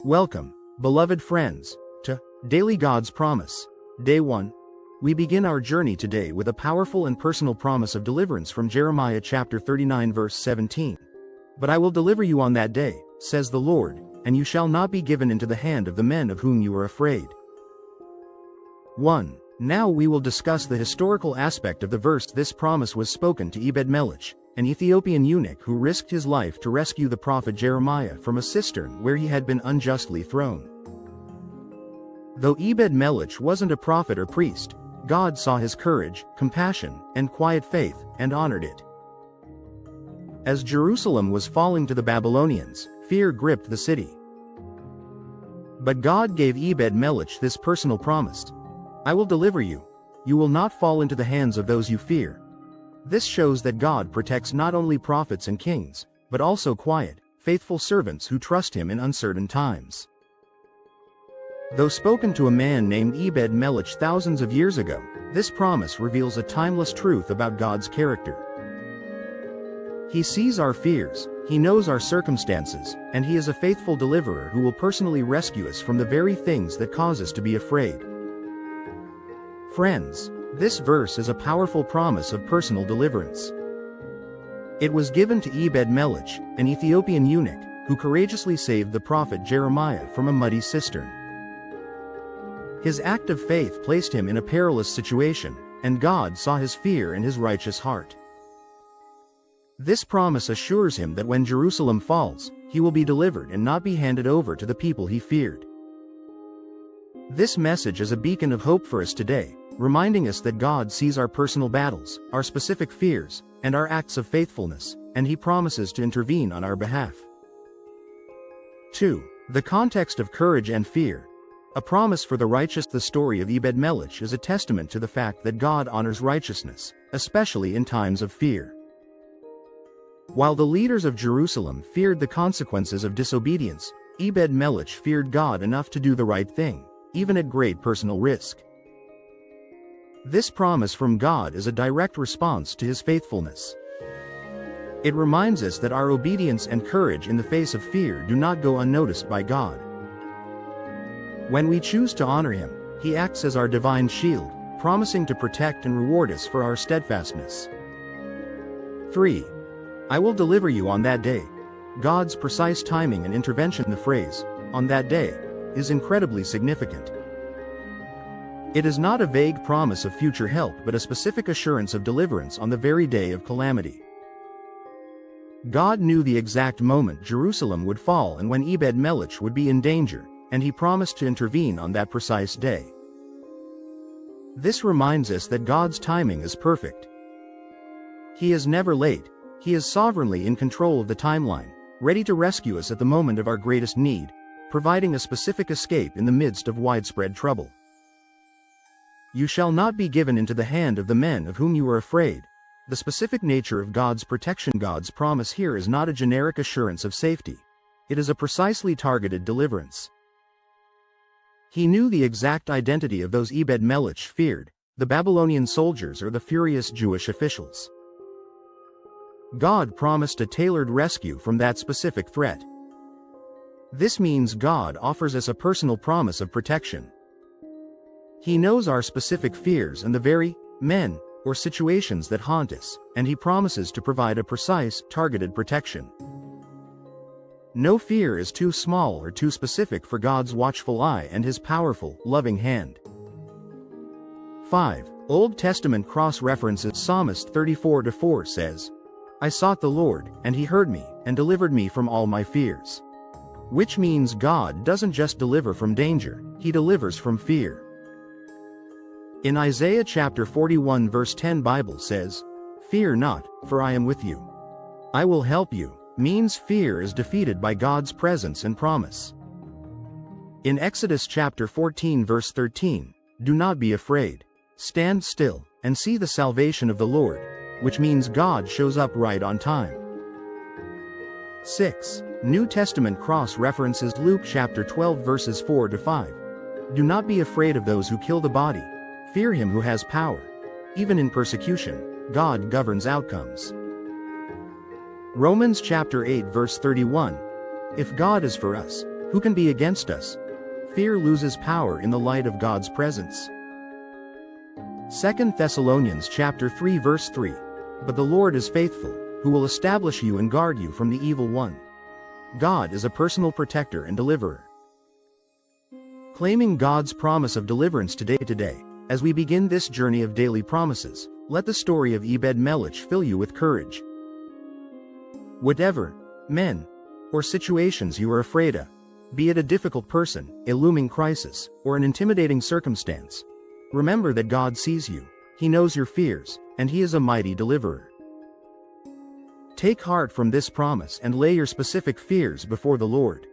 Welcome, beloved friends, to Daily God's Promise, Day 1. We begin our journey today with a powerful and personal promise of deliverance from Jeremiah chapter 39 verse 17. But I will deliver you on that day, says the Lord, and you shall not be given into the hand of the men of whom you are afraid. 1. Now we will discuss the historical aspect of the verse. This promise was spoken to Ebed-Melech, an Ethiopian eunuch who risked his life to rescue the prophet Jeremiah from a cistern where he had been unjustly thrown. Though Ebed-Melech wasn't a prophet or priest, God saw his courage, compassion, and quiet faith, and honored it. As Jerusalem was falling to the Babylonians, fear gripped the city. But God gave Ebed-Melech this personal promise: I will deliver you. You will not fall into the hands of those you fear. This shows that God protects not only prophets and kings, but also quiet, faithful servants who trust him in uncertain times. Though spoken to a man named Ebed-Melech thousands of years ago, this promise reveals a timeless truth about God's character. He sees our fears, he knows our circumstances, and he is a faithful deliverer who will personally rescue us from the very things that cause us to be afraid. Friends, this verse is a powerful promise of personal deliverance. It was given to Ebed-Melech, an Ethiopian eunuch, who courageously saved the prophet Jeremiah from a muddy cistern. His act of faith placed him in a perilous situation, and God saw his fear and his righteous heart. This promise assures him that when Jerusalem falls, he will be delivered and not be handed over to the people he feared. This message is a beacon of hope for us today, reminding us that God sees our personal battles, our specific fears, and our acts of faithfulness, and he promises to intervene on our behalf. 2. The context of courage and fear. A promise for the righteous. The story of Ebed-Melech is a testament to the fact that God honors righteousness, especially in times of fear. While the leaders of Jerusalem feared the consequences of disobedience, Ebed-Melech feared God enough to do the right thing, even at great personal risk. This promise from God is a direct response to his faithfulness. It reminds us that our obedience and courage in the face of fear do not go unnoticed by God. When we choose to honor him, he acts as our divine shield, promising to protect and reward us for our steadfastness. 3. I will deliver you on that day. God's precise timing and intervention. The phrase, "on that day," is incredibly significant. It is not a vague promise of future help but a specific assurance of deliverance on the very day of calamity. God knew the exact moment Jerusalem would fall and when Ebed-Melech would be in danger, and he promised to intervene on that precise day. This reminds us that God's timing is perfect. He is never late, he is sovereignly in control of the timeline, ready to rescue us at the moment of our greatest need, providing a specific escape in the midst of widespread trouble. You shall not be given into the hand of the men of whom you are afraid. The specific nature of God's protection. God's promise here is not a generic assurance of safety. It is a precisely targeted deliverance. He knew the exact identity of those Ebed-Melech feared, the Babylonian soldiers or the furious Jewish officials. God promised a tailored rescue from that specific threat. This means God offers us a personal promise of protection. He knows our specific fears and the very men or situations that haunt us, and he promises to provide a precise, targeted protection. No fear is too small or too specific for God's watchful eye and his powerful, loving hand. 5. Old Testament cross-references. Psalmist 34:4 says, I sought the Lord, and he heard me, and delivered me from all my fears. Which means God doesn't just deliver from danger, he delivers from fear. In Isaiah chapter 41 verse 10 Bible says, Fear not, for I am with you. I will help you, means fear is defeated by God's presence and promise. In Exodus chapter 14 verse 13, Do not be afraid. Stand still, and see the salvation of the Lord, which means God shows up right on time. 6. New Testament cross-references. Luke chapter 12 verses 4-5. Do not be afraid of those who kill the body. Fear him who has power. Even in persecution, God governs outcomes. Romans chapter 8 verse 31. If God is for us, Who can be against us? Fear loses power in the light of God's presence. 2 Thessalonians chapter 3 verse 3. But the Lord is faithful, who will establish you and guard you from the evil one. God is a personal protector and deliverer. Claiming God's promise of deliverance today, as we begin this journey of daily promises, let the story of Ebed-Melech fill you with courage. Whatever men or situations you are afraid of, be it a difficult person, a looming crisis, or an intimidating circumstance, remember that God sees you, He knows your fears, and He is a mighty deliverer. Take heart from this promise and lay your specific fears before the Lord.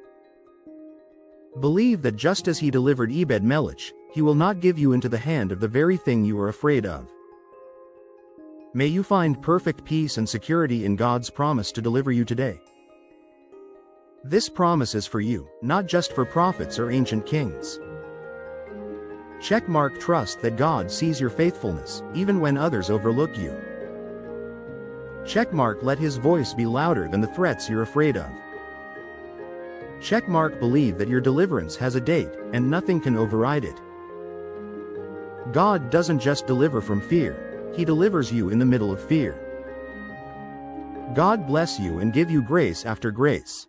Believe that just as He delivered Ebed-Melech, He will not give you into the hand of the very thing you are afraid of. May you find perfect peace and security in God's promise to deliver you today. This promise is for you, not just for prophets or ancient kings. Checkmark trust that God sees your faithfulness, even when others overlook you. Checkmark let His voice be louder than the threats you're afraid of. Checkmark believe that your deliverance has a date, and nothing can override it. God doesn't just deliver from fear, He delivers you in the middle of fear. God bless you and give you grace after grace.